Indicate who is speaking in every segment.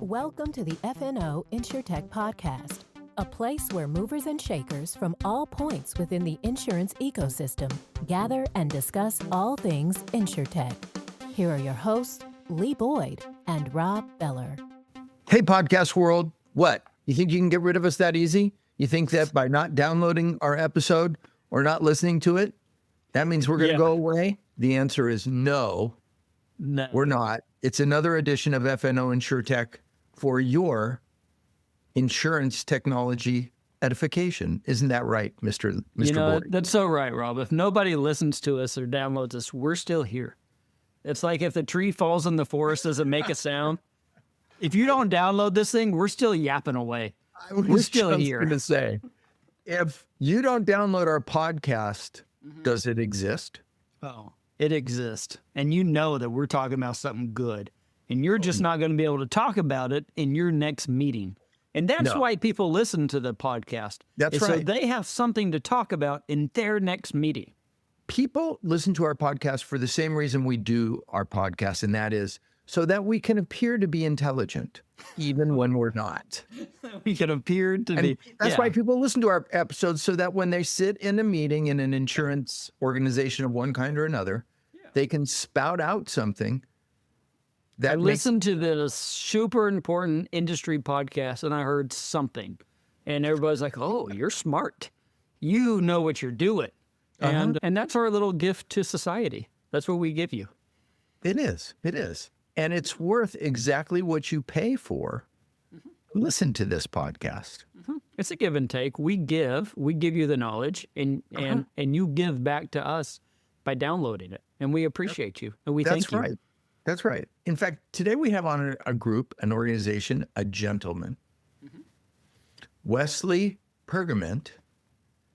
Speaker 1: Welcome to the FNO InsureTech podcast, a place where movers and shakers from all points within the insurance ecosystem gather and discuss all things InsureTech. Here are your hosts, Lee Boyd and Rob Beller.
Speaker 2: Hey, podcast world. What? You think you can get rid of us that easy? You think that by not downloading our episode or not listening to it, that means we're going to go away? The answer is no, we're not. It's another edition of FNO InsureTech for your insurance technology edification. Isn't that right, Mr. Boyd?
Speaker 3: That's so right, Rob. If nobody listens to us or downloads us, we're still here. It's like if the tree falls in the forest, does it make a sound? If you don't download this thing, we're still yapping away. We're still here.
Speaker 2: I was going to say, if you don't download our podcast, does it exist?
Speaker 3: Oh, it exists. And you know that we're talking about something good. And you're just not going to be able to talk about it in your next meeting. And that's why people listen to the podcast.
Speaker 2: That's right.
Speaker 3: So they have something to talk about in their next meeting.
Speaker 2: People listen to our podcast for the same reason we do our podcast, and that is so that we can appear to be intelligent, even when we're not.
Speaker 3: We can appear to be.
Speaker 2: That's why people listen to our episodes, so that when they sit in a meeting in an insurance organization of one kind or another, they can spout out something.
Speaker 3: I listened to this super important industry podcast and I heard something. And everybody's like, oh, you're smart. You know what you're doing. And that's our little gift to society. That's what we give you.
Speaker 2: It is. It is. And it's worth exactly what you pay for. Listen to this podcast.
Speaker 3: It's a give and take. We give you the knowledge and you give back to us by downloading it. And we appreciate you. And we thank you.
Speaker 2: That's right. That's right. In fact, today we have on a group, an organization, a gentleman, Wesley Pergament,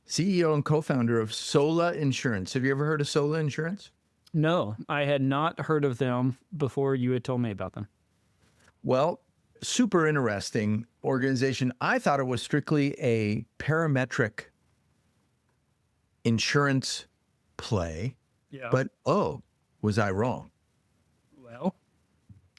Speaker 2: CEO and co-founder of Sola Insurance. Have you ever heard of Sola Insurance?
Speaker 3: No, I had not heard of them before you had told me about them.
Speaker 2: Well, super interesting organization. I thought it was strictly a parametric insurance play, but was I wrong?
Speaker 3: Well,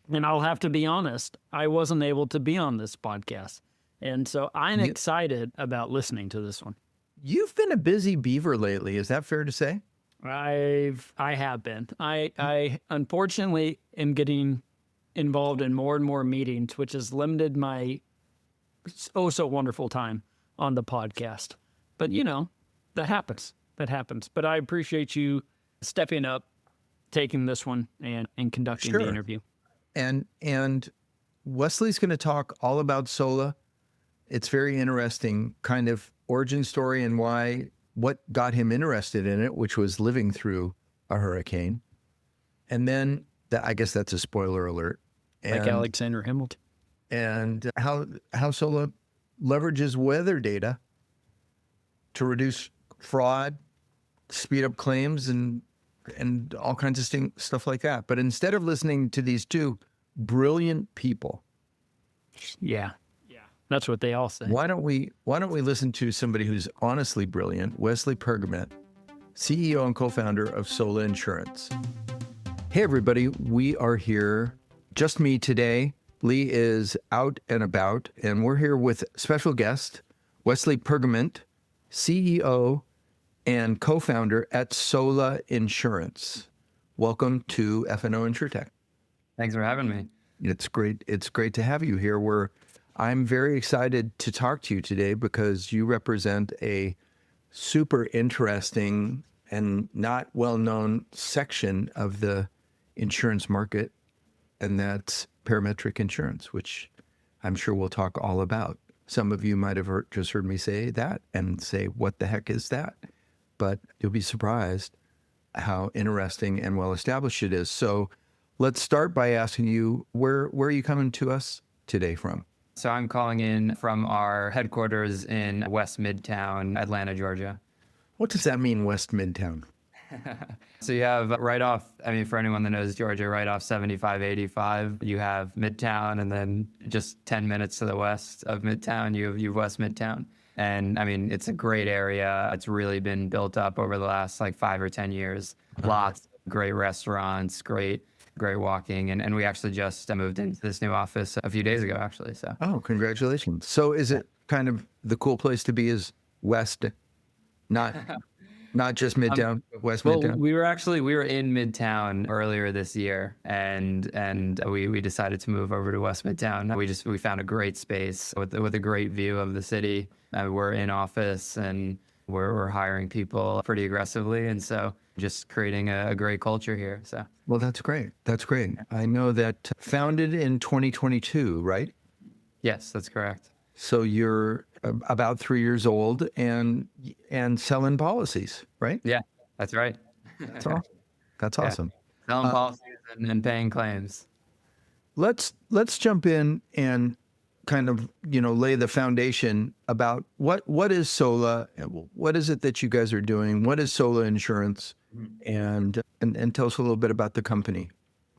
Speaker 3: and I'll have to be honest, I wasn't able to be on this podcast. And so I'm excited about listening to this one.
Speaker 2: You've been a busy beaver lately. Is that fair to say?
Speaker 3: I have been. I unfortunately am getting involved in more and more meetings, which has limited my so wonderful time on the podcast. But that happens. But I appreciate you stepping up, taking this one and conducting the interview.
Speaker 2: And Wesley's going to talk all about Sola. It's very interesting kind of origin story and what got him interested in it, which was living through a hurricane. And then I guess that's a spoiler alert.
Speaker 3: Like Alexander Hamilton.
Speaker 2: And how Sola leverages weather data to reduce fraud, speed up claims, and all kinds of stuff like that. But instead of listening to these two brilliant people,
Speaker 3: that's what they all say.
Speaker 2: Why don't we listen to somebody who's honestly brilliant, Wesley Pergament, CEO and co-founder of Sola Insurance. Hey everybody, we are here, just me today. Lee is out and about, and we're here with special guest, Wesley Pergament, CEO and co-founder at Sola Insurance. Welcome to FNO InsureTech.
Speaker 4: Thanks for having me.
Speaker 2: It's great. It's great to have you here. I'm very excited to talk to you today because you represent a super interesting and not well-known section of the insurance market, and that's parametric insurance, which I'm sure we'll talk all about. Some of you might have just heard me say that and say, what the heck is that? But you'll be surprised how interesting and well-established it is. So let's start by asking you, where are you coming to us today from?
Speaker 4: So I'm calling in from our headquarters in West Midtown, Atlanta, Georgia.
Speaker 2: What does that mean, West Midtown?
Speaker 4: So you have right off, for anyone that knows Georgia, right off 75, 85, you have Midtown, and then just 10 minutes to the west of Midtown, you have West Midtown. And it's a great area. It's really been built up over the last 5 or 10 years. Lots of great restaurants, great great walking. And we actually just moved into this new office a few days ago, actually. So,
Speaker 2: Oh, congratulations. So is it kind of the cool place to be is West, not not just Midtown, but West
Speaker 4: well,
Speaker 2: Midtown?
Speaker 4: we were in Midtown earlier this year, and we decided to move over to West Midtown. We found a great space with a great view of the city. We're in office, and we're hiring people pretty aggressively, and so just creating a great culture here. So,
Speaker 2: Well, that's great. That's great. I know that founded in 2022, right?
Speaker 4: yes, that's correct.
Speaker 2: So you're about 3 years old and selling policies, right?
Speaker 4: Yeah, that's right.
Speaker 2: That's awesome. That's
Speaker 4: Yeah.
Speaker 2: awesome.
Speaker 4: Selling policies and paying claims.
Speaker 2: Let's jump in and kind of lay the foundation about what is Sola, what is it that you guys are doing, what is Sola Insurance, and tell us a little bit about the company.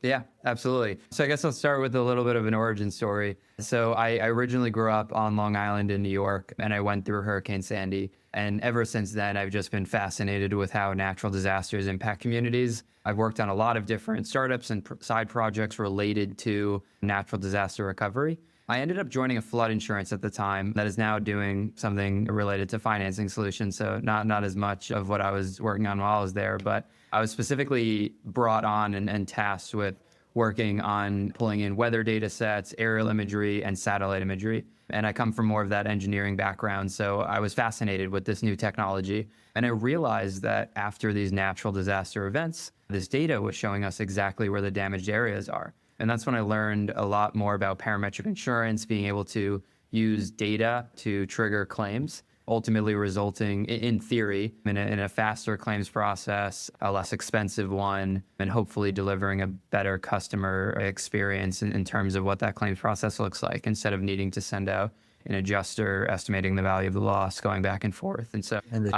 Speaker 4: Yeah, absolutely. So I guess I'll start with a little bit of an origin story. So I originally grew up on Long Island in New York, and I went through Hurricane Sandy. And ever since then, I've just been fascinated with how natural disasters impact communities. I've worked on a lot of different startups and side projects related to natural disaster recovery. I ended up joining a flood insurance at the time that is now doing something related to financing solutions. So not as much of what I was working on while I was there, but I was specifically brought on and tasked with working on pulling in weather data sets, aerial imagery, and satellite imagery. And I come from more of that engineering background. So I was fascinated with this new technology. And I realized that after these natural disaster events, this data was showing us exactly where the damaged areas are. And that's when I learned a lot more about parametric insurance, being able to use data to trigger claims, ultimately resulting, in theory, in a faster claims process, a less expensive one, and hopefully delivering a better customer experience in terms of what that claims process looks like, instead of needing to send out an adjuster estimating the value of the loss, going back and forth. And so,
Speaker 2: And the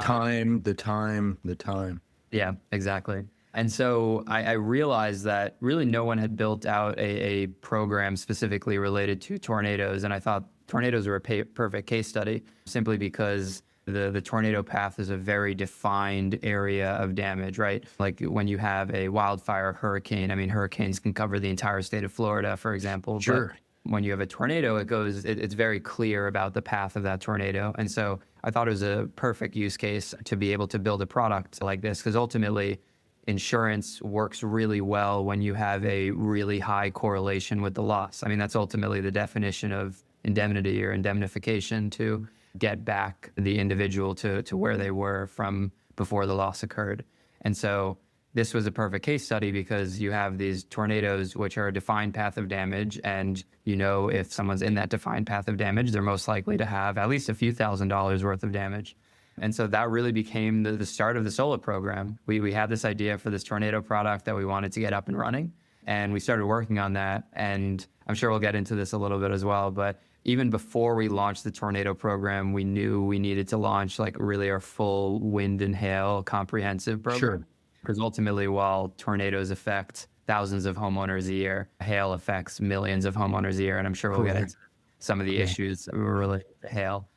Speaker 2: time.
Speaker 4: yeah, exactly. And so I realized that really no one had built out a program specifically related to tornadoes. And I thought tornadoes were a perfect case study, simply because the tornado path is a very defined area of damage, right? Like when you have a wildfire, hurricane, I mean, hurricanes can cover the entire state of Florida, for example.
Speaker 2: Sure.
Speaker 4: But when you have a tornado, it's very clear about the path of that tornado. And so I thought it was a perfect use case to be able to build a product like this, because ultimately, insurance works really well when you have a really high correlation with the loss. I mean, that's ultimately the definition of indemnity or indemnification, to get back the individual to where they were from before the loss occurred. And so this was a perfect case study, because you have these tornadoes, which are a defined path of damage. And if someone's in that defined path of damage, they're most likely to have at least a few $1,000s worth of damage. And so that really became the start of the Sola program. We had this idea for this tornado product that we wanted to get up and running, and we started working on that. And I'm sure we'll get into this a little bit as well, but even before we launched the tornado program, we knew we needed to launch really our full wind and hail comprehensive program.
Speaker 2: Sure.
Speaker 4: Because ultimately, while tornadoes affect thousands of homeowners a year, hail affects millions of homeowners a year. And I'm sure we'll get into some of the issues related to hail.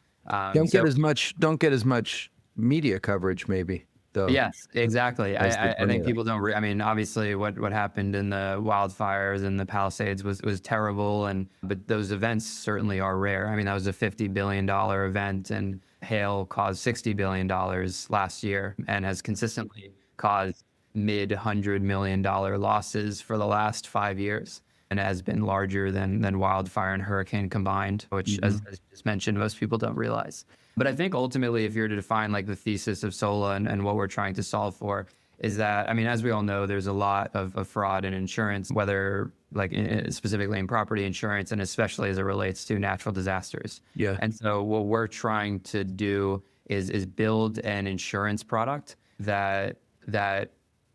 Speaker 2: Don't get as much media coverage, maybe, though.
Speaker 4: Yes, exactly. I think people don't. I mean, obviously, what happened in the wildfires in the Palisades was terrible, but those events certainly are rare. I mean, that was a $50 billion event, and hail caused $60 billion last year, and has consistently caused mid-$100 million losses for the last 5 years, and has been larger than wildfire and hurricane combined, which, as you just mentioned, most people don't realize. But I think ultimately, if you're to define the thesis of Sola and what we're trying to solve for, is that, I mean, as we all know, there's a lot of fraud in insurance, whether specifically in property insurance, and especially as it relates to natural disasters.
Speaker 2: Yeah.
Speaker 4: And so what we're trying to do is build an insurance product that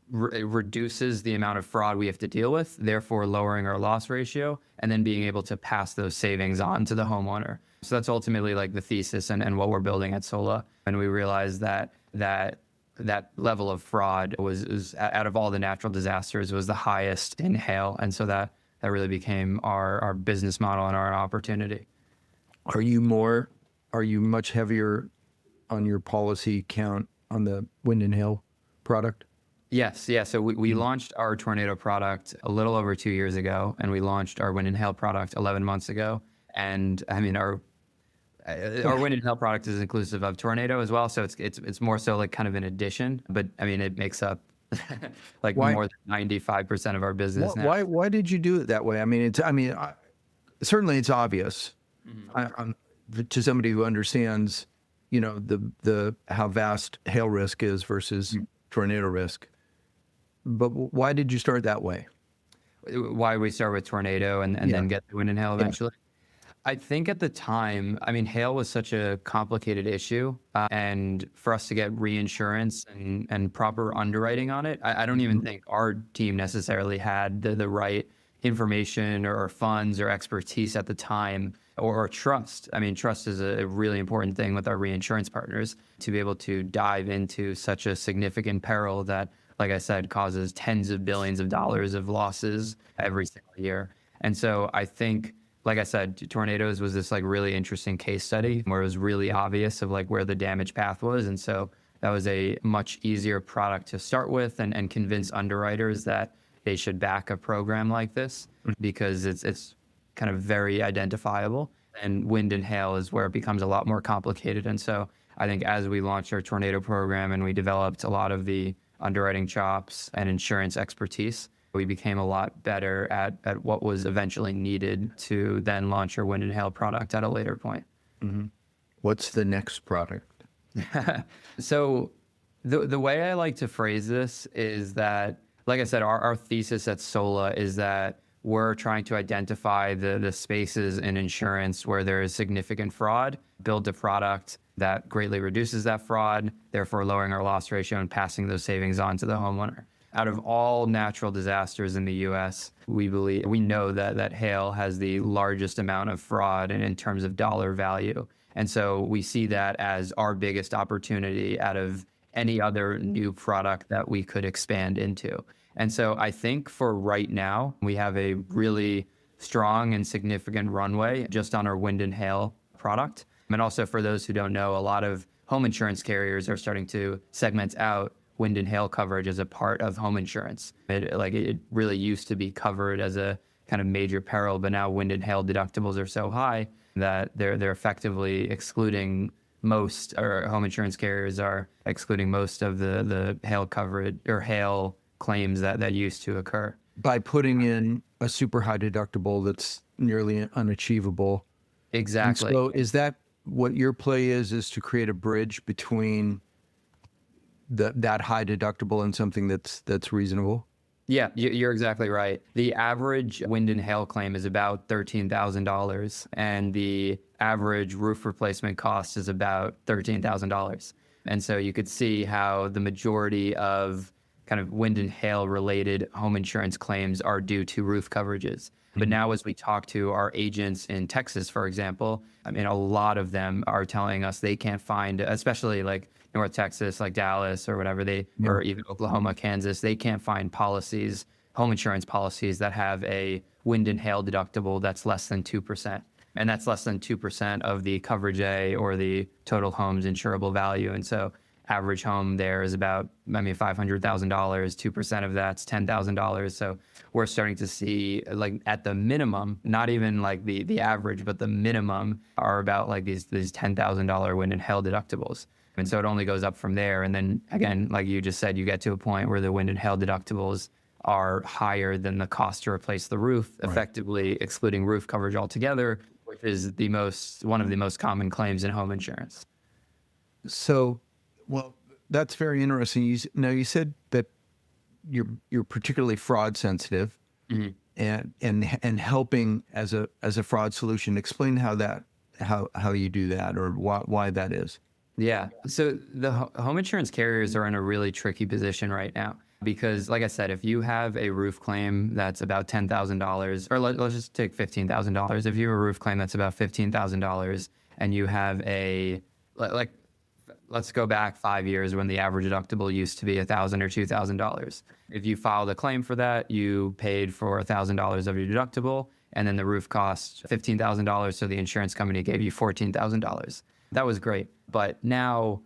Speaker 4: reduces the amount of fraud we have to deal with, therefore lowering our loss ratio, and then being able to pass those savings on to the homeowner. So that's ultimately the thesis and what we're building at Sola. And we realized that level of fraud was out of all the natural disasters, was the highest in hail. And so that really became our business model and our opportunity.
Speaker 2: Are you much heavier on your policy count on the wind and hail product?
Speaker 4: Yes, yeah. So we launched our tornado product a little over 2 years ago, and we launched our wind and hail product 11 months ago. And I mean, our wind and hail product is inclusive of tornado as well, so it's more so like kind of an addition. But I mean, it makes up like
Speaker 2: Why?
Speaker 4: more than 95% of our business now.
Speaker 2: Why did you do it that way? I mean, certainly it's obvious to somebody who understands, the how vast hail risk is versus tornado risk. But why did you start that way?
Speaker 4: Why we start with tornado and then get the wind and hail eventually. I think at the time, I mean, hail was such a complicated issue, and for us to get reinsurance and proper underwriting on it, I don't even think our team necessarily had the right information or funds or expertise at the time, or trust. I mean, trust is a really important thing with our reinsurance partners, to be able to dive into such a significant peril that, like I said, causes tens of billions of dollars of losses every single year. And so I think, like I said, tornadoes was this like really interesting case study where it was really obvious of like where the damage path was. And so that was a much easier product to start with and convince underwriters that they should back a program like this, because it's kind of very identifiable. And wind and hail is where it becomes a lot more complicated. And so I think as we launched our tornado program and we developed a lot of the underwriting chops and insurance expertise, we became a lot better at what was eventually needed to then launch our wind and hail product at a later point.
Speaker 2: What's the next product?
Speaker 4: So the way I like to phrase this is that, like I said, our thesis at Sola is that we're trying to identify the spaces in insurance where there is significant fraud, build a product that greatly reduces that fraud, therefore lowering our loss ratio and passing those savings on to the homeowner. Out of all natural disasters in the U.S., we know that hail has the largest amount of fraud in terms of dollar value. And so we see that as our biggest opportunity out of any other new product that we could expand into. And so I think for right now, we have a really strong and significant runway just on our wind and hail product. And also, for those who don't know, a lot of home insurance carriers are starting to segment out wind and hail coverage as a part of home insurance. It really used to be covered as a kind of major peril, but now wind and hail deductibles are so high that they're effectively excluding most, or home insurance carriers are excluding most of the hail coverage or hail claims that used to occur.
Speaker 2: By putting in a super high deductible that's nearly unachievable.
Speaker 4: Exactly.
Speaker 2: And so is that what your play is to create a bridge between that high deductible and something that's reasonable?
Speaker 4: Yeah, you're exactly right. The average wind and hail claim is about $13,000, and the average roof replacement cost is about $13,000. And so you could see how the majority of kind of wind and hail related home insurance claims are due to roof coverages. But now as we talk to our agents in Texas, for example, I mean, a lot of them are telling us they can't find, especially like North Texas, like Dallas or whatever, or even Oklahoma, Kansas, they can't find policies, home insurance policies that have a wind and hail deductible that's less than 2%. And that's less than 2% of the coverage A or the total home's insurable value. And so average home there is about, $500,000, 2% of that's $10,000. So we're starting to see, like, at the minimum, not even like the average, but the minimum are about like these $10,000 wind and hail deductibles. And so it only goes up from there. And then again, like you just said, you get to a point where the wind and hail deductibles are higher than the cost to replace the roof, effectively excluding roof coverage altogether, which is one of the most common claims in home insurance.
Speaker 2: So, well, that's very interesting. You said that you're particularly fraud sensitive, and helping as a fraud solution. Explain how you do that, or why that is.
Speaker 4: Yeah. So the home insurance carriers are in a really tricky position right now because, like I said, if you have a roof claim that's about $10,000, or let's just take $15,000. If you have a roof claim that's about $15,000 and you have let's go back 5 years when the average deductible used to be $1,000 or $2,000. If you filed a claim for that, you paid for $1,000 of your deductible, and then the roof cost $15,000, so the insurance company gave you $14,000. That was great. But now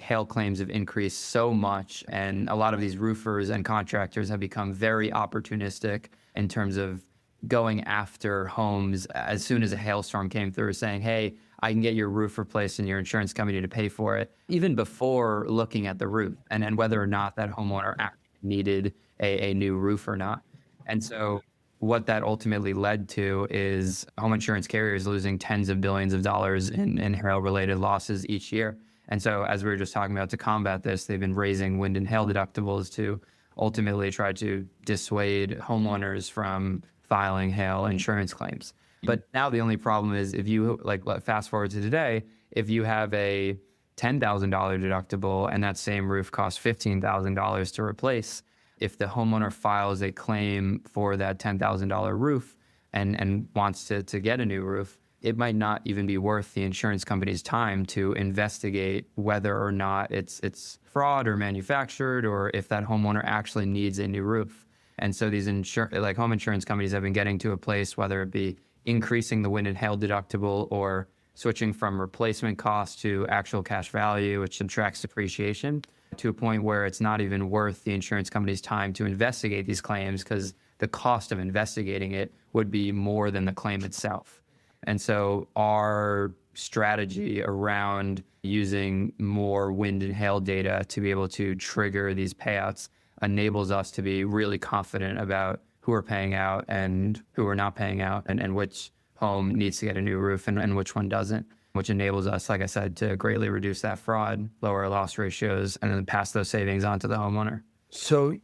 Speaker 4: hail claims have increased so much, and a lot of these roofers and contractors have become very opportunistic in terms of going after homes as soon as a hailstorm came through, saying, hey, I can get your roof replaced and your insurance company to pay for it, even before looking at the roof and whether or not that homeowner actually needed a new roof or not. And so what that ultimately led to is home insurance carriers losing tens of billions of dollars in hail-related losses each year. And so, as we were just talking about, to combat this, they've been raising wind and hail deductibles to ultimately try to dissuade homeowners from filing hail insurance claims. But now the only problem is, if you fast forward to today, if you have a $10,000 deductible and that same roof costs $15,000 to replace, if the homeowner files a claim for that $10,000 roof and wants to get a new roof, it might not even be worth the insurance company's time to investigate whether or not it's fraud or manufactured, or if that homeowner actually needs a new roof. And so these home insurance companies have been getting to a place, whether it be increasing the wind and hail deductible or switching from replacement cost to actual cash value, which subtracts depreciation, to a point where it's not even worth the insurance company's time to investigate these claims, because the cost of investigating it would be more than the claim itself. And so our strategy around using more wind and hail data to be able to trigger these payouts enables us to be really confident about who are paying out and who are not paying out, and which home needs to get a new roof and which one doesn't, which enables us, like I said, to greatly reduce that fraud, lower our loss ratios, and then pass those savings on to the homeowner.
Speaker 2: So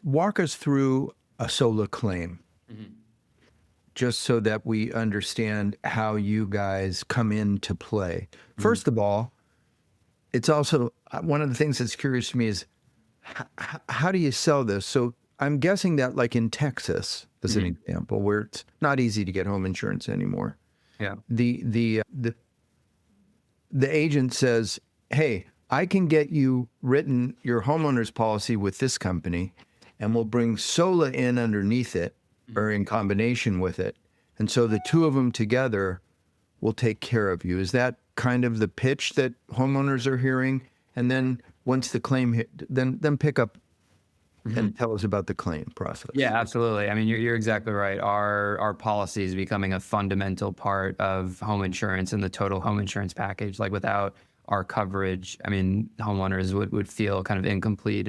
Speaker 2: walk us through a Sola claim, just so that we understand how you guys come into play. First of all, it's also one of the things that's curious to me is how do you sell this? So I'm guessing that, like in Texas, as an example, where it's not easy to get home insurance anymore.
Speaker 4: Yeah.
Speaker 2: The agent says, hey, I can get you written your homeowner's policy with this company, and we'll bring Sola in underneath it or in combination with it. And so the two of them together will take care of you. Is that kind of the pitch that homeowners are hearing? And then once the claim hit, then pick up and tell us about the claim process.
Speaker 4: Yeah, absolutely. I mean, you're exactly right. Our policy is becoming a fundamental part of home insurance and the total home insurance package. Like, without our coverage, I mean, homeowners would feel kind of incomplete.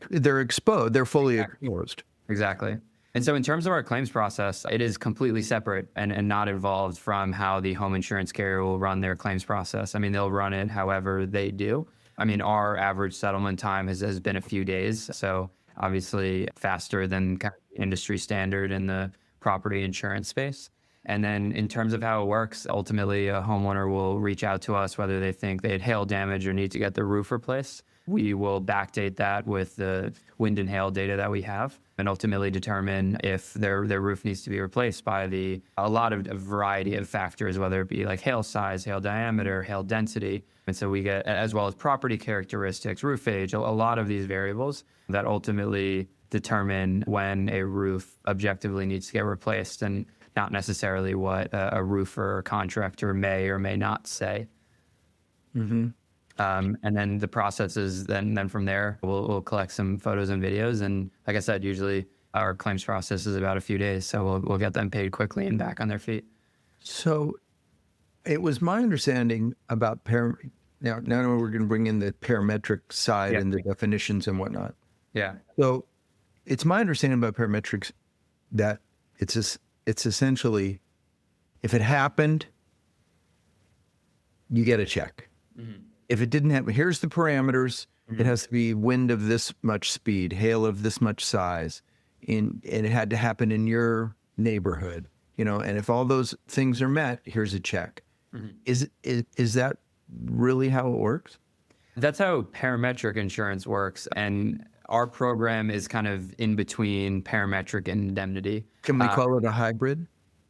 Speaker 2: They're exposed. They're fully exposed.
Speaker 4: Exactly. And so in terms of our claims process, it is completely separate and not involved from how the home insurance carrier will run their claims process. I mean, they'll run it however they do. I mean, our average settlement time has been a few days. So obviously faster than kind of industry standard in the property insurance space. And then in terms of how it works, ultimately a homeowner will reach out to us whether they think they had hail damage or need to get the roof replaced. We will backdate that with the wind and hail data that we have and ultimately determine if their roof needs to be replaced by a variety of factors, whether it be like hail size, hail diameter, hail density. And so we get, as well as property characteristics, roof age, a lot of these variables that ultimately determine when a roof objectively needs to get replaced, and not necessarily what a roofer or contractor may or may not say. And then the process is then from there, we'll collect some photos and videos. And like I said, usually our claims process is about a few days. So we'll get them paid quickly and back on their feet.
Speaker 2: So it was my understanding about now we're going to bring in the parametric side and the definitions and whatnot.
Speaker 4: Yeah.
Speaker 2: So it's my understanding about parametrics that it's essentially, if it happened, you get a check. If it didn't happen, here's the parameters. It has to be wind of this much speed, hail of this much size, and it had to happen in your neighborhood, and if all those things are met, here's a check. Is that really how it works?
Speaker 4: That's how parametric insurance works. And our program is kind of in between parametric and indemnity.
Speaker 2: Can we call it a hybrid?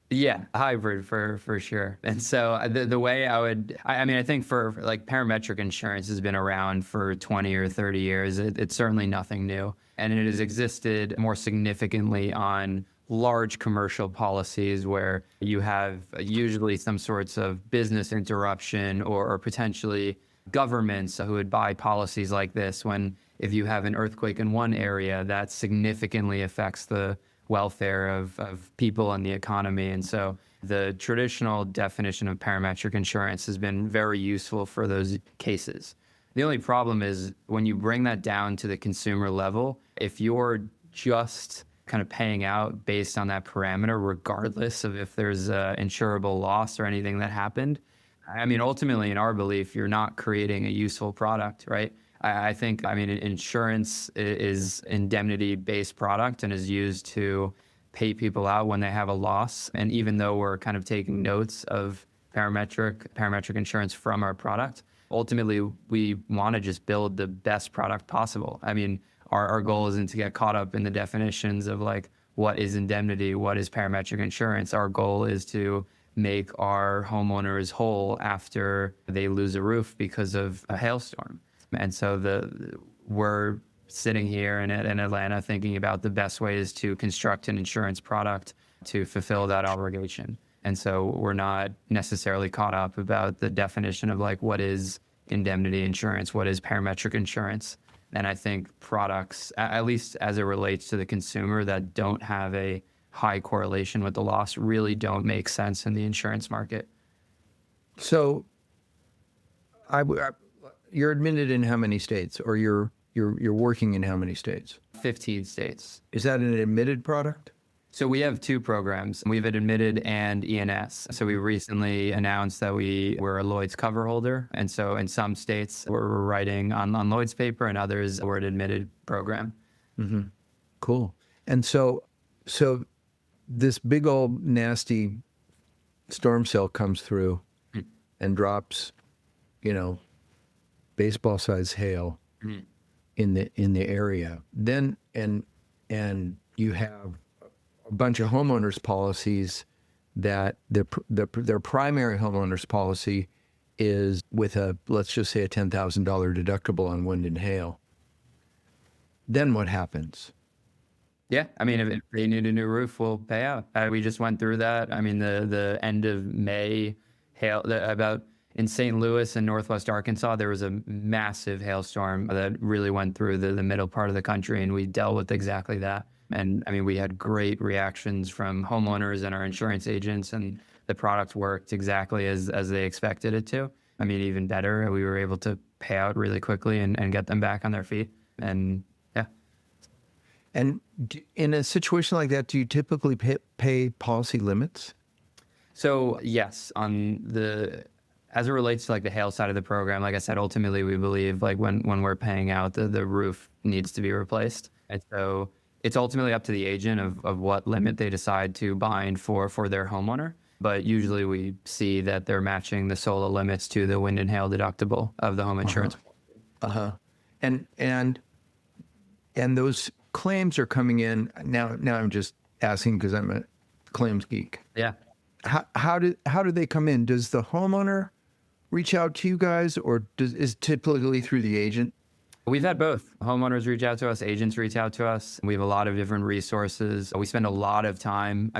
Speaker 4: Yeah, hybrid for sure. And so the way I think for like parametric insurance has been around for 20 or 30 years. It's certainly nothing new. And it has existed more significantly on large commercial policies where you have usually some sorts of business interruption or potentially governments who would buy policies like this when if you have an earthquake in one area, that significantly affects the welfare of people and the economy. And so the traditional definition of parametric insurance has been very useful for those cases. The only problem is when you bring that down to the consumer level, if you're just kind of paying out based on that parameter, regardless of if there's insurable loss or anything that happened, I mean, ultimately, in our belief, you're not creating a useful product, right? I think, insurance is indemnity-based product and is used to pay people out when they have a loss. And even though we're kind of taking notes of parametric insurance from our product, ultimately, we want to just build the best product possible. I mean, our goal isn't to get caught up in the definitions of like, what is indemnity, what is parametric insurance. Our goal is to make our homeowners whole after they lose a roof because of a hailstorm. And so we're sitting here in Atlanta thinking about the best ways to construct an insurance product to fulfill that obligation. And so we're not necessarily caught up about the definition of like, what is indemnity insurance, what is parametric insurance. And I think products, at least as it relates to the consumer, that don't have a high correlation with the loss really don't make sense in the insurance market.
Speaker 2: So you're admitted in how many states, or you're working in how many states?
Speaker 4: 15 states.
Speaker 2: Is that an admitted product?
Speaker 4: So we have two programs. We have an admitted and E&S. So we recently announced that we're a Lloyd's coverholder. And so in some states, we're writing on Lloyd's paper, and others, we're an admitted program.
Speaker 2: Mm-hmm. Cool. And so this big old nasty storm cell comes through and drops, baseball size hail in the area. Then and you have a bunch of homeowners policies that their primary homeowners policy is with let's just say a $10,000 deductible on wind and hail. Then what happens?
Speaker 4: Yeah, if they need a new roof, we'll pay out. We just went through that. The end of May, about in St. Louis and Northwest Arkansas, there was a massive hailstorm that really went through the middle part of the country, and we dealt with exactly that. And we had great reactions from homeowners and our insurance agents, and the product worked exactly as they expected it to. Even better, we were able to pay out really quickly and get them back on their feet. And yeah.
Speaker 2: And in a situation like that, do you typically pay policy limits?
Speaker 4: So yes, as it relates to like the hail side of the program, like I said, ultimately we believe like when we're paying out, the roof needs to be replaced. And so it's ultimately up to the agent of what limit they decide to bind for their homeowner. But usually we see that they're matching the Sola limits to the wind and hail deductible of the home insurance.
Speaker 2: And those claims are coming in now. I'm just asking because I'm a claims geek.
Speaker 4: Yeah.
Speaker 2: How do they come in? Does the homeowner reach out to you guys, or is typically through the agent?
Speaker 4: We've had both. Homeowners reach out to us, agents reach out to us. We have a lot of different resources. We spend a lot of time.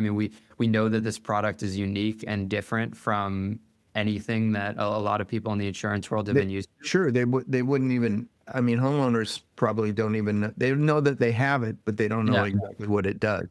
Speaker 4: We know that this product is unique and different from anything that a lot of people in the insurance world have been used to.
Speaker 2: Sure, they wouldn't even. Homeowners probably don't even. They know that they have it, but they don't know exactly what it does.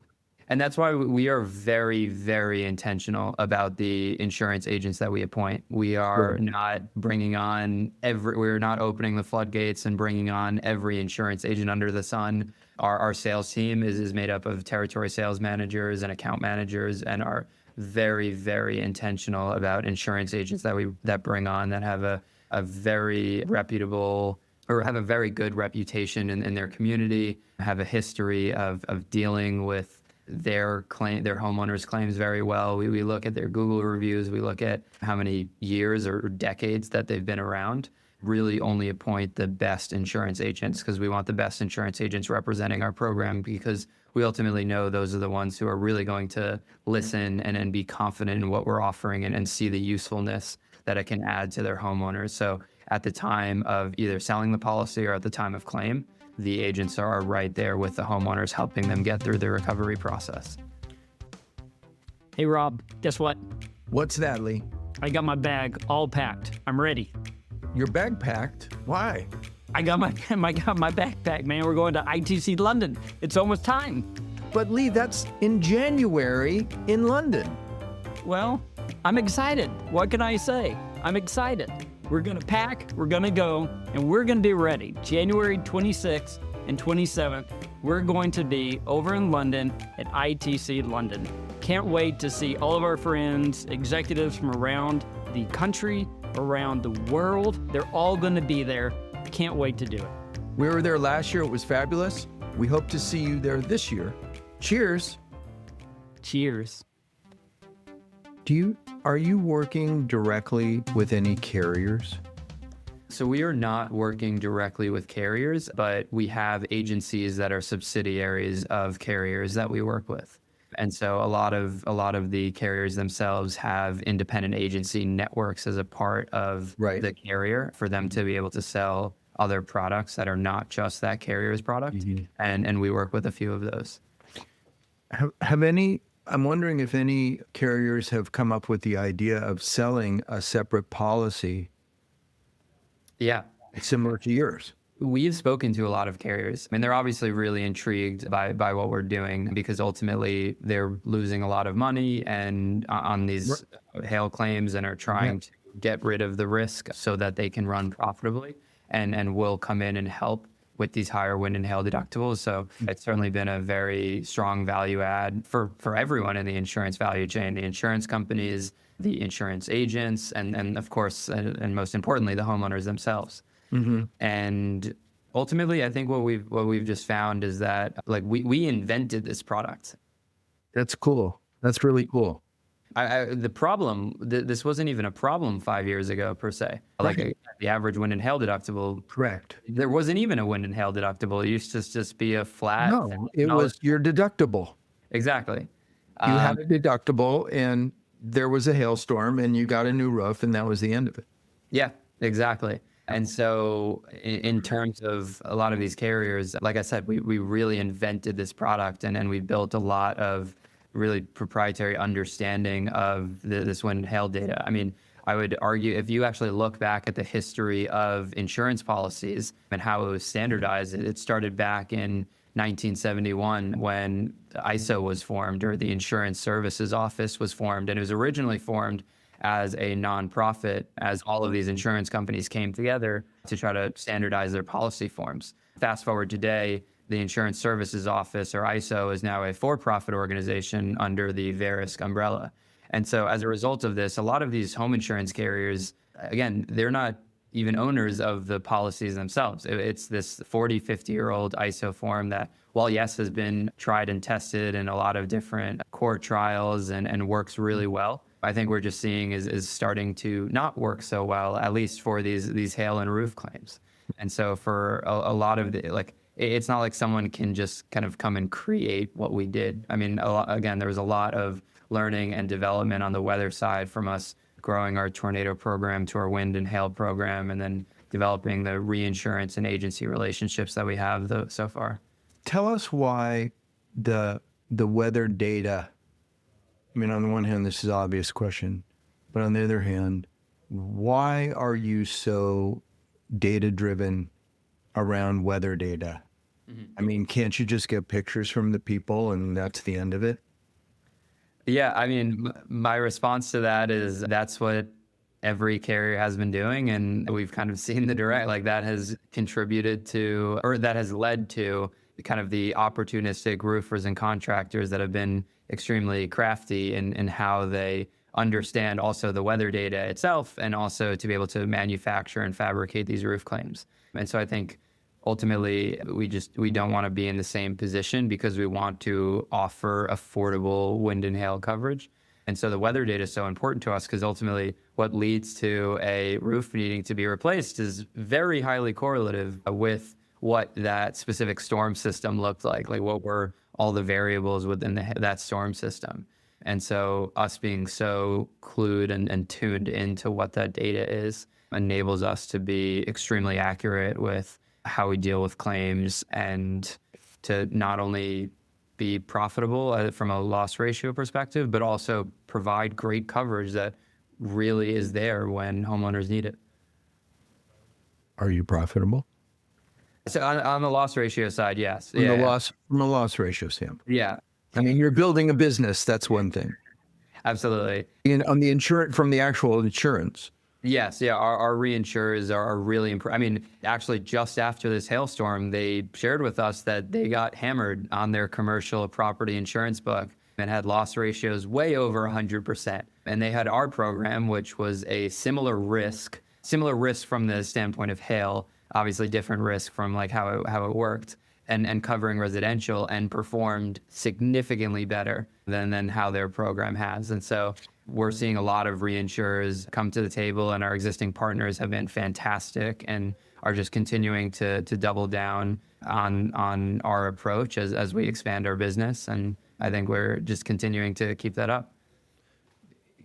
Speaker 4: And that's why we are very, very intentional about the insurance agents that we appoint. We are not we're not opening the floodgates and bringing on every insurance agent under the sun. Our sales team is made up of territory sales managers and account managers, and are very, very intentional about insurance agents that bring on that have a very reputable or have a very good reputation in their community, have a history of dealing with their homeowners' claims very well. We look at their Google reviews. We look at how many years or decades that they've been around. Really only appoint the best insurance agents because we want the best insurance agents representing our program, because we ultimately know those are the ones who are really going to listen and be confident in what we're offering and see the usefulness that it can add to their homeowners. So at the time of either selling the policy or at the time of claim, the agents are right there with the homeowners, helping them get through the recovery process.
Speaker 3: Hey, Rob, guess what?
Speaker 2: What's that, Lee?
Speaker 3: I got my bag all packed. I'm ready.
Speaker 2: Your bag packed? Why?
Speaker 3: I got my backpack, man. We're going to ITC London. It's almost time.
Speaker 2: But Lee, that's in January in London.
Speaker 3: Well, I'm excited. What can I say? I'm excited. We're going to pack, we're going to go, and we're going to be ready. January 26th and 27th, we're going to be over in London at ITC London. Can't wait to see all of our friends, executives from around the country, around the world. They're all going to be there. Can't wait to do it.
Speaker 2: We were there last year. It was fabulous. We hope to see you there this year. Cheers.
Speaker 3: Cheers.
Speaker 2: Are you working directly with any carriers?
Speaker 4: So we are not working directly with carriers, but we have agencies that are subsidiaries of carriers that we work with. And so a lot of the carriers themselves have independent agency networks as a part of the carrier for them to be able to sell other products that are not just that carrier's product. Mm-hmm. And we work with a few of those.
Speaker 2: I'm wondering if any carriers have come up with the idea of selling a separate policy.
Speaker 4: Yeah.
Speaker 2: Similar to yours.
Speaker 4: We've spoken to a lot of carriers. I mean, they're obviously really intrigued by what we're doing because ultimately they're losing a lot of money and on these hail claims and are trying to get rid of the risk so that they can run profitably and will come in and help with these higher wind and hail deductibles. So it's certainly been a very strong value add for everyone in the insurance value chain, the insurance companies, the insurance agents, and of course, and most importantly, the homeowners themselves. Mm-hmm. And ultimately, I think what we've just found is that like we invented this product.
Speaker 2: That's cool. That's really cool.
Speaker 4: The problem, this wasn't even a problem 5 years ago per se. Like the average wind and hail deductible.
Speaker 2: Correct.
Speaker 4: There wasn't even a wind and hail deductible. It used to just be a flat.
Speaker 2: No, it was your deductible.
Speaker 4: Exactly.
Speaker 2: You had a deductible and there was a hailstorm and you got a new roof and that was the end of it.
Speaker 4: Yeah, exactly. And so in terms of a lot of these carriers, like I said, we really invented this product and we built a lot of really proprietary understanding of this wind and hail data. I mean, I would argue if you actually look back at the history of insurance policies and how it was standardized, it started back in 1971 when ISO was formed, or the Insurance Services Office was formed. And it was originally formed as a nonprofit, as all of these insurance companies came together to try to standardize their policy forms. Fast forward today, the Insurance Services Office, or ISO, is now a for-profit organization under the Verisk umbrella. And so as a result of this, a lot of these home insurance carriers, again, they're not even owners of the policies themselves. It's this 40, 50-year-old ISO form that, while yes, has been tried and tested in a lot of different court trials and works really well, I think we're just seeing is starting to not work so well, at least for these hail and roof claims. And so for a lot of it's not like someone can just kind of come and create what we did. I mean, there was a lot of learning and development on the weather side from us growing our tornado program to our wind and hail program, and then developing the reinsurance and agency relationships that we have so far.
Speaker 2: Tell us why the weather data, I mean, on the one hand, this is an obvious question, but on the other hand, why are you so data-driven around weather data? Mm-hmm. I mean, can't you just get pictures from the people and that's the end of it?
Speaker 4: Yeah, I mean, my response to that is that's what every carrier has been doing. And we've kind of seen that has contributed to, or that has led to kind of the opportunistic roofers and contractors that have been extremely crafty in how they understand also the weather data itself, and also to be able to manufacture and fabricate these roof claims. And so I think ultimately we don't want to be in the same position because we want to offer affordable wind and hail coverage. And so the weather data is so important to us because ultimately what leads to a roof needing to be replaced is very highly correlative with what that specific storm system looked like what were all the variables within that storm system. And so us being so clued and tuned into what that data is enables us to be extremely accurate with how we deal with claims, and to not only be profitable from a loss ratio perspective, but also provide great coverage that really is there when homeowners need it.
Speaker 2: Are you profitable?
Speaker 4: So on the loss ratio side, yes.
Speaker 2: From a loss ratio standpoint.
Speaker 4: Yeah,
Speaker 2: I mean, you're building a business. That's one thing.
Speaker 4: absolutely.
Speaker 2: On the insurance, from the actual insurance.
Speaker 4: Yes, yeah. Our reinsurers are really I mean, actually, just after this hailstorm, they shared with us that they got hammered on their commercial property insurance book and had loss ratios way over 100%. And they had our program, which was a similar risk from the standpoint of hail, obviously different risk from like how it worked, and covering residential, and performed significantly better than how their program has. And so we're seeing a lot of reinsurers come to the table, and our existing partners have been fantastic and are just continuing to double down on our approach as we expand our business. And I think we're just continuing to keep that up.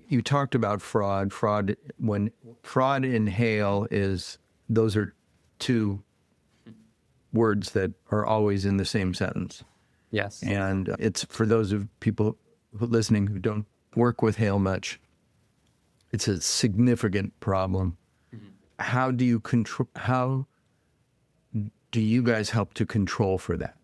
Speaker 2: You talked about fraud. When fraud and hail those are two words that are always in the same sentence.
Speaker 4: Yes.
Speaker 2: And it's for those of people listening who don't work with hail much, it's a significant problem. Mm-hmm. How do you guys help to control for that?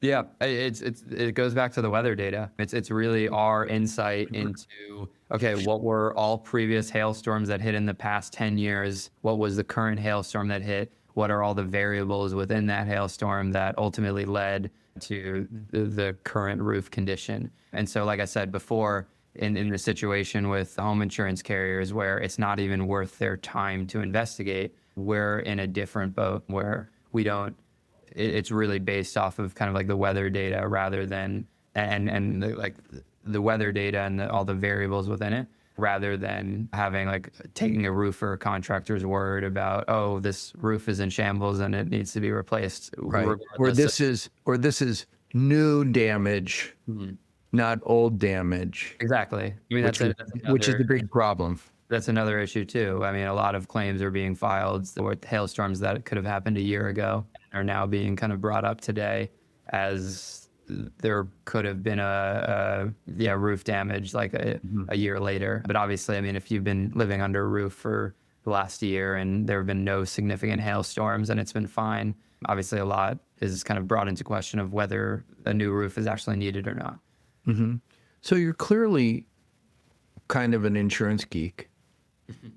Speaker 4: Yeah, it goes back to the weather data. It's really our insight into, okay, what were all previous hailstorms that hit in the past 10 years? What was the current hailstorm that hit? What are all the variables within that hailstorm that ultimately led to the current roof condition? And so, like I said before, in the situation with home insurance carriers where it's not even worth their time to investigate, we're in a different boat where we don't. It's really based off of kind of like the weather data rather than the weather data and all the variables within it, rather than having like taking a roofer contractor's word about, oh, this roof is in shambles and it needs to be replaced.
Speaker 2: Right. Or this is new damage, not old damage.
Speaker 4: Exactly. I mean,
Speaker 2: which is the big problem.
Speaker 4: That's another issue too. I mean, a lot of claims are being filed with hailstorms that could have happened a year ago are now being kind of brought up today as there could have been a roof damage like a year later. But obviously, I mean, if you've been living under a roof for the last year and there have been no significant hailstorms and it's been fine, obviously a lot is kind of brought into question of whether a new roof is actually needed or not.
Speaker 2: Mm-hmm. So you're clearly kind of an insurance geek.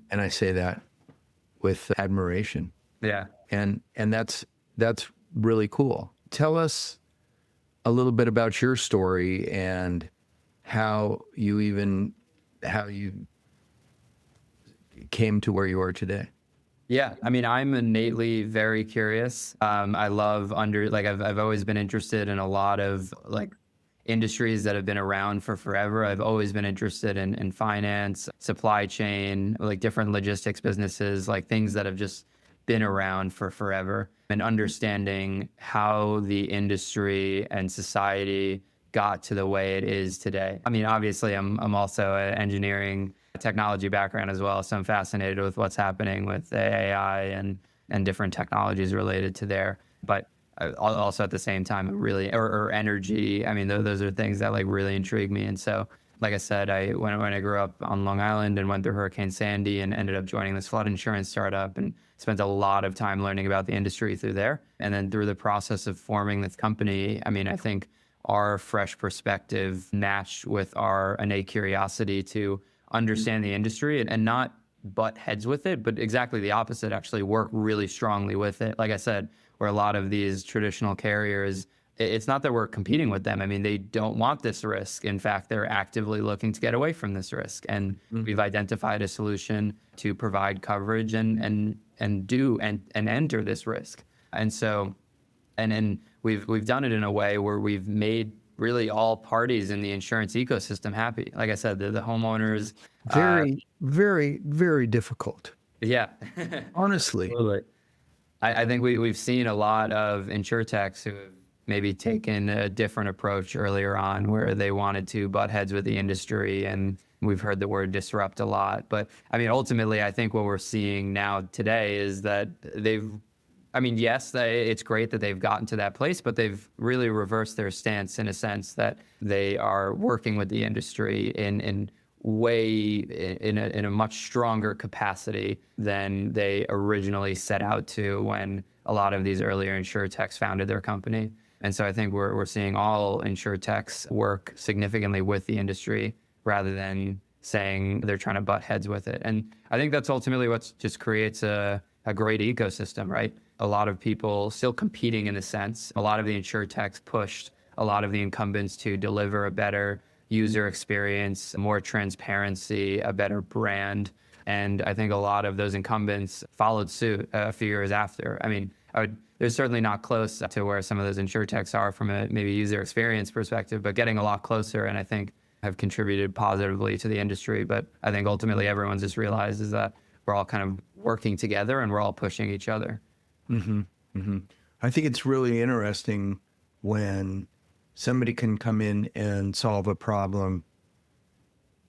Speaker 2: And I say that with admiration.
Speaker 4: Yeah.
Speaker 2: And that's really cool. Tell us a little bit about your story and how you came to where you are today.
Speaker 4: Yeah, I mean, I'm innately very curious. I love I've always been interested in a lot of like industries that have been around for forever. I've always been interested in finance, supply chain, like different logistics businesses, like things that have just been around for forever, and understanding how the industry and society got to the way it is today. I mean, obviously, I'm also an engineering technology background as well, so I'm fascinated with what's happening with AI and different technologies related to there. But also at the same time, really, or energy. I mean, those are things that like really intrigue me. And so, like I said, when I grew up on Long Island and went through Hurricane Sandy and ended up joining this flood insurance startup and spent a lot of time learning about the industry through there. And then through the process of forming this company, I mean, I think our fresh perspective matched with our innate curiosity to understand the industry and not butt heads with it, but exactly the opposite, actually work really strongly with it. Like I said, where a lot of these traditional carriers, it's not that we're competing with them. I mean, they don't want this risk. In fact, they're actively looking to get away from this risk. And we've identified a solution to provide coverage and enter this risk. And so, and we've done it in a way where we've made really all parties in the insurance ecosystem happy. Like I said, the homeowners.
Speaker 2: Very, very, very difficult.
Speaker 4: Yeah.
Speaker 2: Honestly.
Speaker 4: Absolutely. I think we've seen a lot of InsureTechs who have maybe taken a different approach earlier on where they wanted to butt heads with the industry, and we've heard the word disrupt a lot. But I mean, ultimately, I think what we're seeing now today is that I mean, yes, it's great that they've gotten to that place, but they've really reversed their stance in a sense that they are working with the industry in a much stronger capacity than they originally set out to when a lot of these earlier InsureTechs founded their company. And so I think we're seeing all InsureTechs work significantly with the industry rather than saying they're trying to butt heads with it. And I think that's ultimately what just creates a great ecosystem, right? A lot of people still competing in a sense. A lot of the InsureTechs pushed a lot of the incumbents to deliver a better user experience, more transparency, a better brand. And I think a lot of those incumbents followed suit a few years after. I mean, they're certainly not close to where some of those InsureTechs are from a maybe user experience perspective, but getting a lot closer, and I think have contributed positively to the industry. But I think ultimately everyone's just realized is that we're all kind of working together and we're all pushing each other.
Speaker 2: Mm-hmm. Mm-hmm. I think it's really interesting when somebody can come in and solve a problem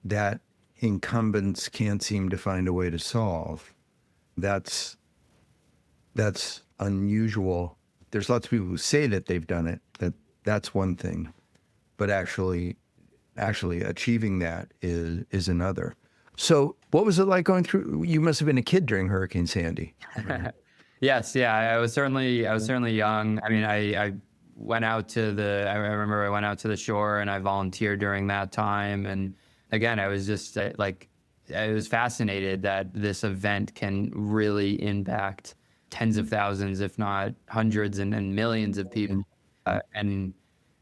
Speaker 2: that incumbents can't seem to find a way to solve. That's unusual. There's lots of people who say that they've done it, that's one thing, but actually achieving that is another. So what was it like going through? You must have been a kid during Hurricane Sandy.
Speaker 4: Yes, yeah, I was certainly young. I mean, I went out to I remember I went out to the shore and I volunteered during that time. And again, I was just I was fascinated that this event can really impact tens of thousands, if not hundreds and millions of people. And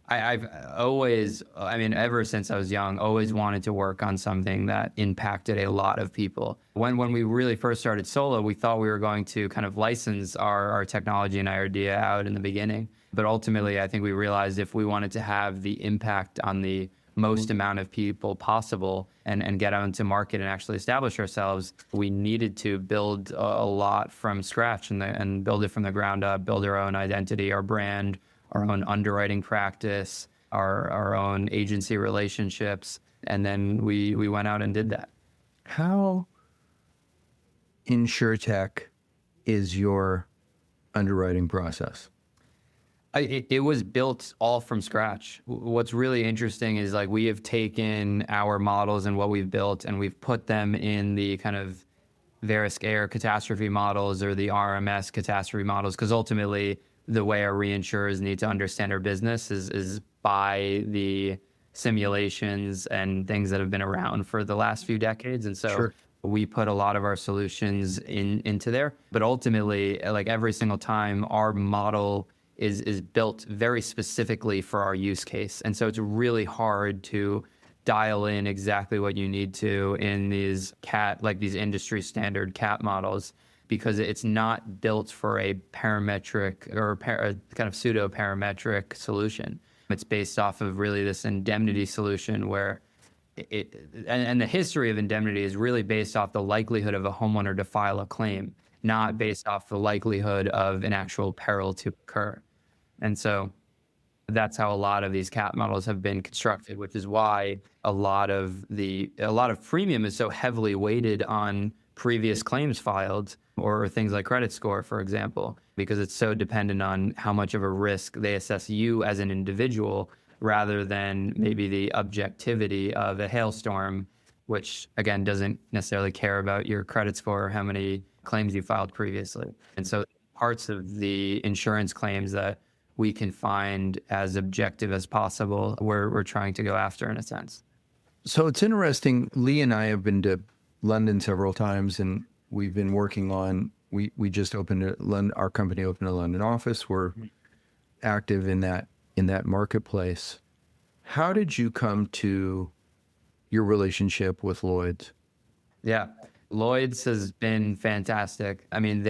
Speaker 4: I've always, I mean, ever since I was young, always wanted to work on something that impacted a lot of people. When we really first started Sola, we thought we were going to kind of license our technology and our idea out in the beginning. But ultimately, I think we realized if we wanted to have the impact on the most amount of people possible and get out into market and actually establish ourselves, we needed to build a lot from scratch and build it from the ground up, build our own identity, our brand, our own underwriting practice, our own agency relationships. And then we went out and did that.
Speaker 2: How InsureTech is your underwriting process?
Speaker 4: It was built all from scratch. What's really interesting is we have taken our models and what we've built and we've put them in the kind of Verisk Air catastrophe models or the RMS catastrophe models, because ultimately the way our reinsurers need to understand our business is by the simulations and things that have been around for the last few decades. And so
Speaker 2: Sure.
Speaker 4: We put a lot of our solutions into there. But ultimately, every single time, our model is built very specifically for our use case. And so it's really hard to dial in exactly what you need to in these these industry standard CAT models, because it's not built for a parametric or a kind of pseudo parametric solution. It's based off of really this indemnity solution where and the history of indemnity is really based off the likelihood of a homeowner to file a claim, not based off the likelihood of an actual peril to occur. And so that's how a lot of these CAT models have been constructed, which is why a lot of premium is so heavily weighted on previous claims filed or things like credit score, for example, because it's so dependent on how much of a risk they assess you as an individual rather than maybe the objectivity of a hailstorm, which again doesn't necessarily care about your credit score or how many claims you filed previously. And so parts of the insurance claims that we can find as objective as possible, we're trying to go after in a sense.
Speaker 2: So it's interesting. Lee and I have been to London several times, and we've been working on. We just opened our company opened a London office. We're active in that marketplace. How did you come to your relationship with Lloyd's?
Speaker 4: Yeah. Lloyd's has been fantastic. I mean,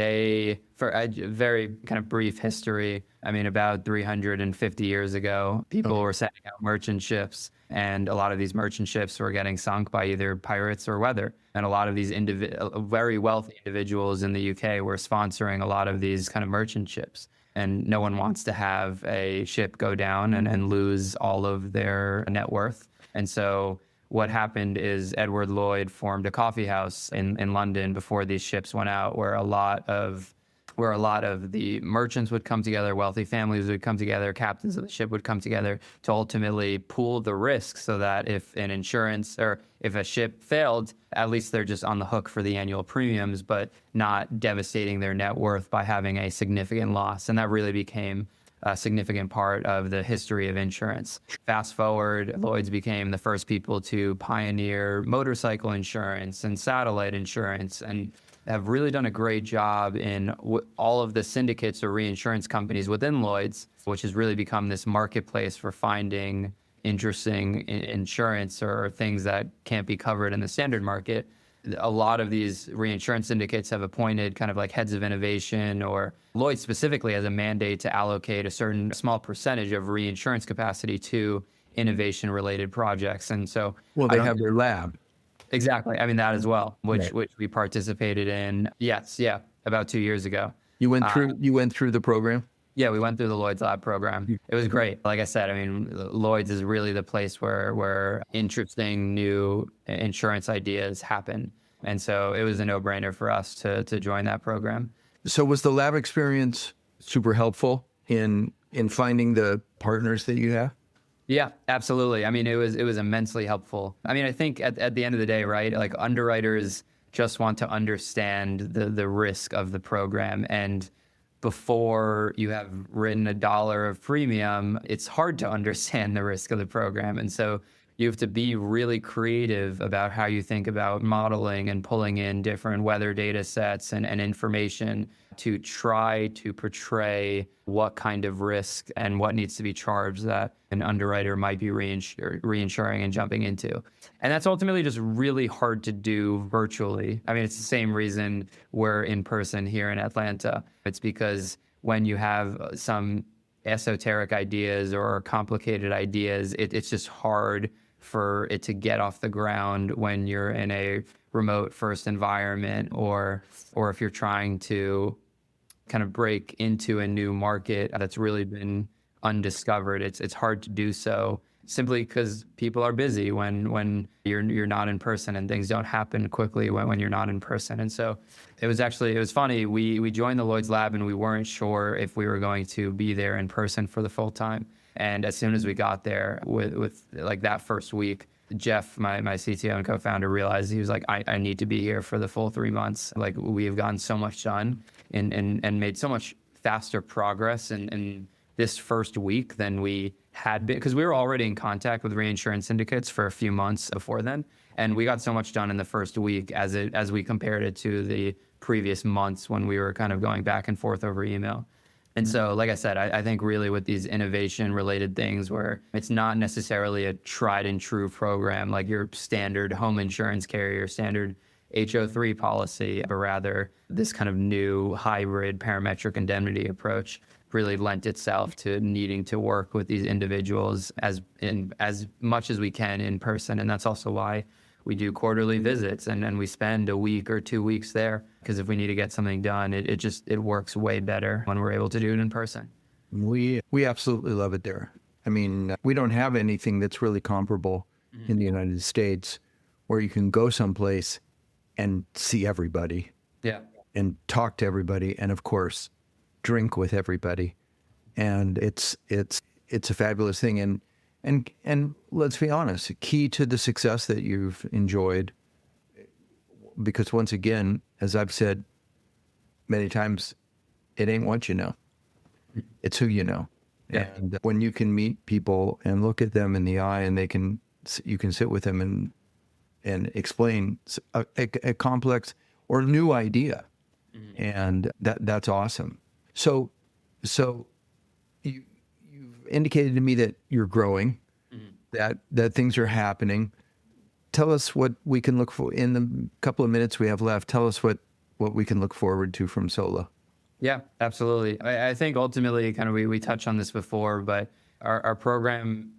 Speaker 4: for a very kind of brief history, I mean, about 350 years ago, people were setting out merchant ships, and a lot of these merchant ships were getting sunk by either pirates or weather. And a lot of these very wealthy individuals in the UK were sponsoring a lot of these kind of merchant ships. And no one wants to have a ship go down and lose all of their net worth. And so what happened is Edward Lloyd formed a coffee house in London before these ships went out, where a lot of where a lot of the merchants would come together, wealthy families would come together, captains of the ship would come together to ultimately pool the risk so that if an insurance or if a ship failed, at least they're just on the hook for the annual premiums, but not devastating their net worth by having a significant loss. And that really became a significant part of the history of insurance. Fast forward, Lloyd's became the first people to pioneer motorcycle insurance and satellite insurance, and have really done a great job in all of the syndicates or reinsurance companies within Lloyd's, which has really become this marketplace for finding interesting insurance or things that can't be covered in the standard market. A lot of these reinsurance syndicates have appointed kind of like heads of innovation, or Lloyd specifically has a mandate to allocate a certain small percentage of reinsurance capacity to innovation related projects. And so,
Speaker 2: well, they have their lab.
Speaker 4: Exactly. I mean, that as well, which we participated in. Yes. Yeah. About 2 years ago.
Speaker 2: You went through the program?
Speaker 4: Yeah, we went through the Lloyd's Lab program. It was great. Like I said, I mean, Lloyd's is really the place where interesting new insurance ideas happen. And so it was a no-brainer for us to join that program.
Speaker 2: So was the lab experience super helpful in finding the partners that you have?
Speaker 4: Yeah, absolutely. I mean, it was immensely helpful. I mean, I think at the end of the day, right, like underwriters just want to understand the risk of the program. And before you have written $1 of premium, it's hard to understand the risk of the program. And so you have to be really creative about how you think about modeling and pulling in different weather data sets and information to try to portray what kind of risk and what needs to be charged that an underwriter might be reinsuring and jumping into. And that's ultimately just really hard to do virtually. I mean, it's the same reason we're in person here in Atlanta. It's because when you have some esoteric ideas or complicated ideas, it's just hard for it to get off the ground when you're in a remote first environment, or if you're trying to kind of break into a new market that's really been undiscovered. It's hard to do so simply because people are busy when you're not in person, and things don't happen quickly when you're not in person. And so it was funny. We joined the Lloyd's Lab and we weren't sure if we were going to be there in person for the full time. And as soon as we got there with like that first week, Jeff, my CTO and co-founder, realized, he was like, I need to be here for the full 3 months. Like, we have gotten so much done and made so much faster progress in this first week than we had been, because we were already in contact with reinsurance syndicates for a few months before then. And we got so much done in the first week as we compared it to the previous months when we were kind of going back and forth over email. And so, like I said, I think really with these innovation-related things where it's not necessarily a tried and true program like your standard home insurance carrier, standard HO3 policy, but rather this kind of new hybrid parametric indemnity approach really lent itself to needing to work with these individuals as much as we can in person. And that's also why we do quarterly visits and we spend a week or 2 weeks there, because if we need to get something done, it works way better when we're able to do it in person.
Speaker 2: We absolutely love it there. I mean, we don't have anything that's really comparable in the United States where you can go someplace and see everybody.
Speaker 4: Yeah.
Speaker 2: And talk to everybody, and of course, drink with everybody. And it's a fabulous thing. And let's be honest, key to the success that you've enjoyed, because once again, as I've said many times, it ain't what you know, it's who you know.
Speaker 4: Yeah.
Speaker 2: And when you can meet people and look at them in the eye, and you can sit with them and explain a complex or new idea, and that's awesome. So you've indicated to me that you're growing, that things are happening. Tell us what we can look for in the couple of minutes we have left. Tell us what we can look forward to from Sola.
Speaker 4: Yeah, absolutely. I think ultimately, kind of, we touched on this before, but our program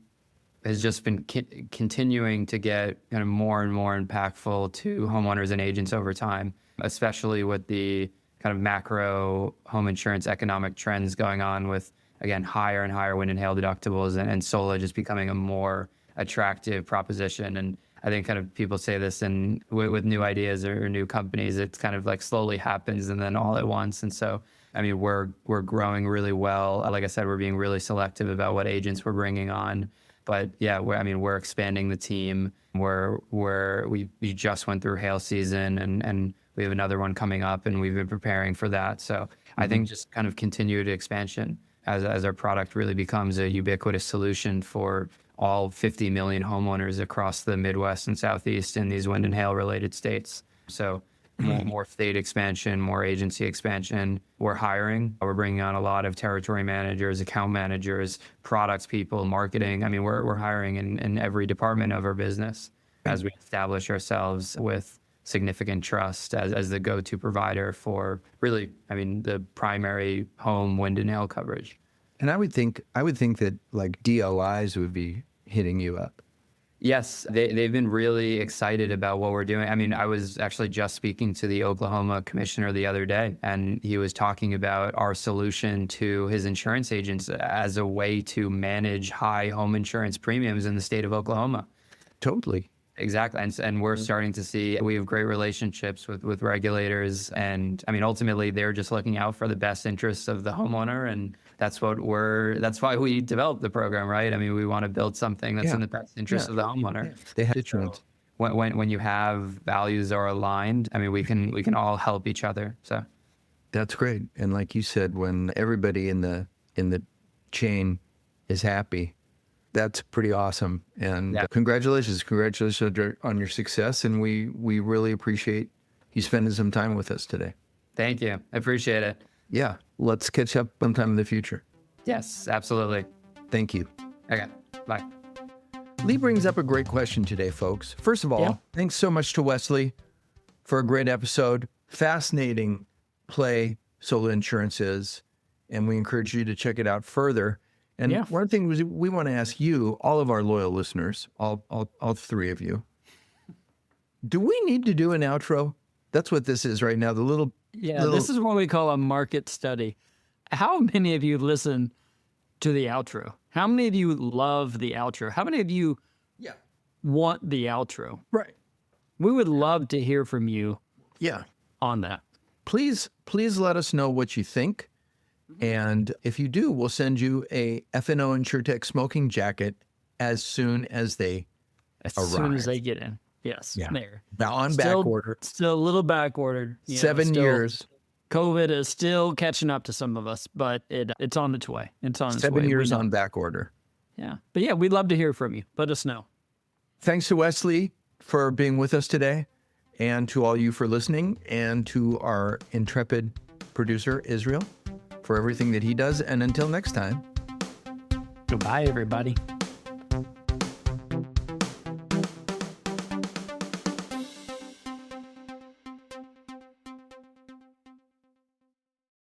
Speaker 4: has just been continuing to get kind of more and more impactful to homeowners and agents over time, especially with the kind of macro home insurance economic trends going on with, again, higher and higher wind and hail deductibles, and Sola just becoming a more attractive proposition. And I think kind of people say this, and with new ideas or new companies, it's kind of like slowly happens and then all at once. And so I mean, we're growing really well. Like I said, we're being really selective about what agents we're bringing on. But yeah, we're expanding the team. We just went through hail season, and we have another one coming up, and we've been preparing for that. So I think just kind of continued expansion as our product really becomes a ubiquitous solution for all 50 million homeowners across the Midwest and Southeast in these wind and hail related states. So more state expansion, more agency expansion. We're hiring. We're bringing on a lot of territory managers, account managers, products people, marketing. I mean, we're hiring in every department of our business as we establish ourselves with significant trust as the go-to provider for really, I mean, the primary home wind and hail coverage.
Speaker 2: And I would think that like DLIs would be hitting you up.
Speaker 4: Yes, they've been really excited about what we're doing. I mean, I was actually just speaking to the Oklahoma commissioner the other day, and he was talking about our solution to his insurance agents as a way to manage high home insurance premiums in the state of Oklahoma.
Speaker 2: Totally.
Speaker 4: Exactly. And we're starting to see, we have great relationships with regulators. And I mean, ultimately, they're just looking out for the best interests of the homeowner. And that's why we developed the program, right? I mean, we want to build something that's in the best interest of the homeowner.
Speaker 2: Yeah. They have insurance.
Speaker 4: When you have values are aligned, I mean, we can all help each other. So
Speaker 2: That's great. And like you said, when everybody in the chain is happy, that's pretty awesome. And congratulations on your success. And we really appreciate you spending some time with us today.
Speaker 4: Thank you. I appreciate it.
Speaker 2: Yeah. Let's catch up sometime in the future.
Speaker 4: Yes, absolutely.
Speaker 2: Thank you.
Speaker 4: Okay. Bye.
Speaker 2: Lee brings up a great question today, folks. First of all, thanks so much to Wesley for a great episode. Fascinating play Sola Insurance is, and we encourage you to check it out further. And one thing we want to ask you, all of our loyal listeners, all three of you, do we need to do an outro? That's what this is right now.
Speaker 3: This is what we call a market study. How many of you listen to the outro? How many of you love the outro? How many of you want the outro?
Speaker 2: Right.
Speaker 3: We would love to hear from you on that.
Speaker 2: Please let us know what you think. And if you do, we'll send you a F&O InsureTech smoking jacket as soon as they arrive.
Speaker 3: As soon as they get in. Yes.
Speaker 2: Yeah.
Speaker 3: There.
Speaker 2: Now on back order.
Speaker 3: Still a little back ordered.
Speaker 2: 7 years.
Speaker 3: COVID is still catching up to some of us, but it's on its way. It's on its way.
Speaker 2: 7 years on back order.
Speaker 3: Yeah. But yeah, we'd love to hear from you. Let us know.
Speaker 2: Thanks to Wesley for being with us today, and to all you for listening, and to our intrepid producer, Israel, for everything that he does. And until next time.
Speaker 3: Goodbye, everybody.